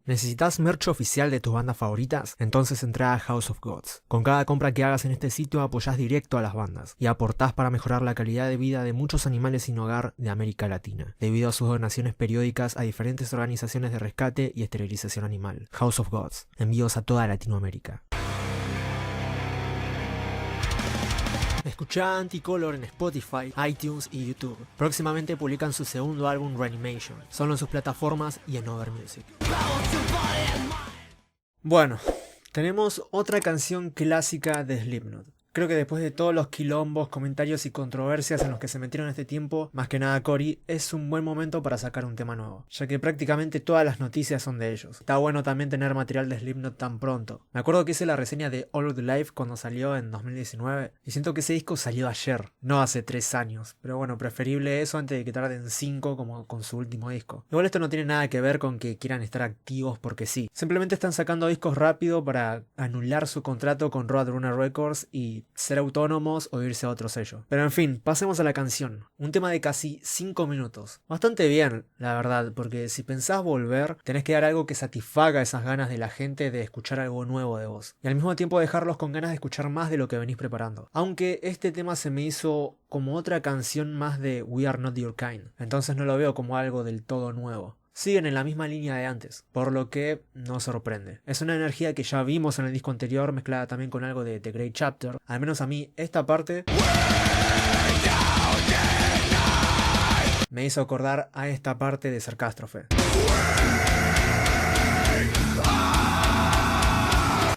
¿Necesitas merch oficial de tus bandas favoritas? Entonces entra a House of Gods. Con cada compra que hagas en este sitio apoyás directo a las bandas y aportás para mejorar la calidad de vida de muchos animales sin hogar de América Latina, debido a sus donaciones periódicas a diferentes organizaciones de rescate y esterilización animal. House of Gods. Envíos a toda Latinoamérica. Escuchá Anticolor en Spotify, iTunes y YouTube. Próximamente publican su segundo álbum Reanimation, solo en sus plataformas y en Over Music. Bueno, tenemos otra canción clásica de Slipknot. Creo que después de todos los quilombos, comentarios y controversias en los que se metieron este tiempo, más que nada Cory, es un buen momento para sacar un tema nuevo, ya que prácticamente todas las noticias son de ellos. Está bueno también tener material de Slipknot tan pronto. Me acuerdo que hice la reseña de All of the Life cuando salió en 2019, y siento que ese disco salió ayer, no hace 3 años. Pero bueno, preferible eso antes de que tarden 5 como con su último disco. Igual esto no tiene nada que ver con que quieran estar activos porque sí. Simplemente están sacando discos rápido para anular su contrato con Roadrunner Records y ser autónomos o irse a otro sello. Pero en fin, pasemos a la canción. Un tema de casi 5 minutos. Bastante bien, la verdad, porque si pensás volver, tenés que dar algo que satisfaga esas ganas de la gente de escuchar algo nuevo de vos. Y al mismo tiempo dejarlos con ganas de escuchar más de lo que venís preparando. Aunque este tema se me hizo como otra canción más de We Are Not Your Kind. Entonces no lo veo como algo del todo nuevo. Siguen en la misma línea de antes, por lo que no sorprende. Es una energía que ya vimos en el disco anterior, mezclada también con algo de The Great Chapter. Al menos a mí, esta parte me hizo acordar a esta parte de Sarcastrophe.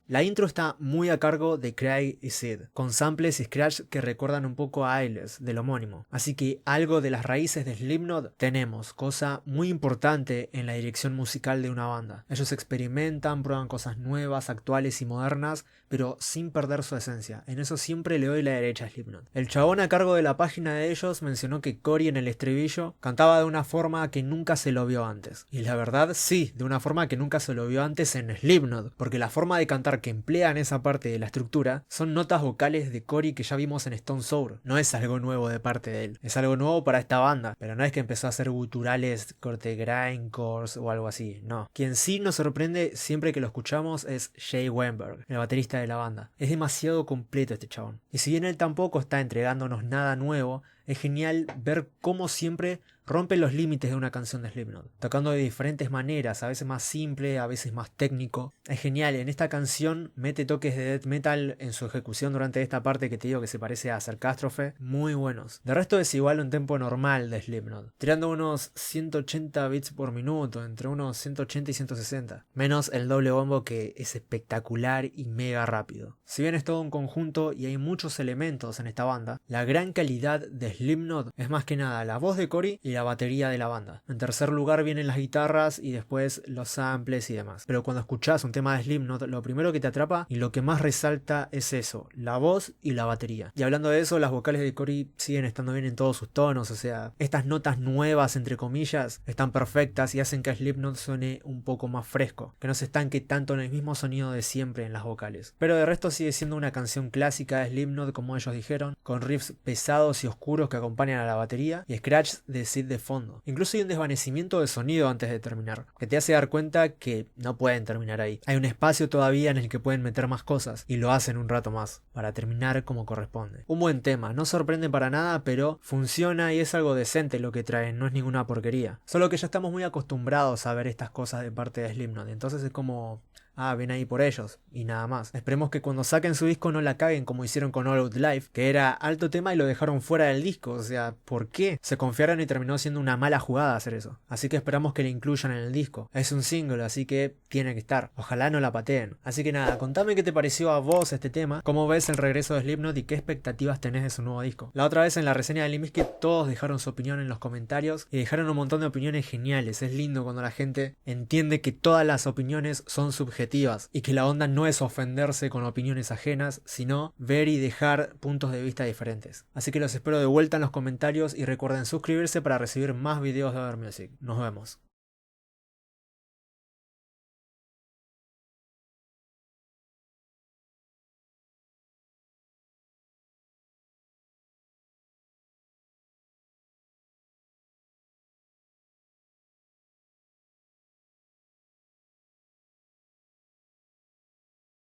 La intro está muy a cargo de Craig y Sid, con samples y scratch que recuerdan un poco a Ailes, del homónimo. Así que algo de las raíces de Slipknot tenemos, cosa muy importante en la dirección musical de una banda. Ellos experimentan, prueban cosas nuevas, actuales y modernas, pero sin perder su esencia. En eso siempre le doy la derecha a Slipknot. El chabón a cargo de la página de ellos mencionó que Cory en el estribillo cantaba de una forma que nunca se lo vio antes. Y la verdad, sí, de una forma que nunca se lo vio antes en Slipknot, porque la forma de cantar que emplean esa parte de la estructura son notas vocales de Cory que ya vimos en Stone Sour. No es algo nuevo de parte de él, es algo nuevo para esta banda, pero no es que empezó a hacer guturales corte grindcore o algo así, no. Quien sí nos sorprende siempre que lo escuchamos es Jay Weinberg, el baterista de la banda. Es demasiado completo este chabón. Y si bien él tampoco está entregándonos nada nuevo, es genial ver cómo siempre rompe los límites de una canción de Slipknot, tocando de diferentes maneras, a veces más simple, a veces más técnico. Es genial, en esta canción mete toques de death metal en su ejecución durante esta parte que te digo que se parece a Sarcastrophe, muy buenos. De resto es igual un tempo normal de Slipknot, tirando unos 180 bits por minuto, entre unos 180 y 160, menos el doble bombo que es espectacular y mega rápido. Si bien es todo un conjunto y hay muchos elementos en esta banda, la gran calidad de Slipknot es más que nada la voz de Cory y la batería de la banda. En tercer lugar vienen las guitarras y después los samples y demás. Pero cuando escuchás un tema de Slipknot, lo primero que te atrapa y lo que más resalta es eso, la voz y la batería. Y hablando de eso, las vocales de Cory siguen estando bien en todos sus tonos, o sea, estas notas nuevas entre comillas están perfectas y hacen que Slipknot suene un poco más fresco, que no se estanque tanto en el mismo sonido de siempre en las vocales. Pero de resto sigue siendo una canción clásica de Slipknot, como ellos dijeron, con riffs pesados y oscuros que acompañan a la batería y scratch de Sid de fondo. Incluso hay un desvanecimiento de sonido antes de terminar, que te hace dar cuenta que no pueden terminar ahí. Hay un espacio todavía en el que pueden meter más cosas y lo hacen un rato más, para terminar como corresponde. Un buen tema, no sorprende para nada, pero funciona y es algo decente lo que traen, no es ninguna porquería. Solo que ya estamos muy acostumbrados a ver estas cosas de parte de Slipknot, entonces es como... ven ahí por ellos, y nada más. Esperemos que cuando saquen su disco no la caguen como hicieron con All Out Life, que era alto tema y lo dejaron fuera del disco. O sea, ¿por qué? Se confiaron y terminó siendo una mala jugada hacer eso. Así que esperamos que la incluyan en el disco. Es un single, así que tiene que estar. Ojalá no la pateen. Así que nada, contame qué te pareció a vos este tema, cómo ves el regreso de Slipknot y qué expectativas tenés de su nuevo disco. La otra vez en la reseña de Limp Bizkit todos dejaron su opinión en los comentarios y dejaron un montón de opiniones geniales. Es lindo cuando la gente entiende que todas las opiniones son subjetivas y que la onda no es ofenderse con opiniones ajenas, sino ver y dejar puntos de vista diferentes. Así que los espero de vuelta en los comentarios y recuerden suscribirse para recibir más videos de Over Music. Nos vemos.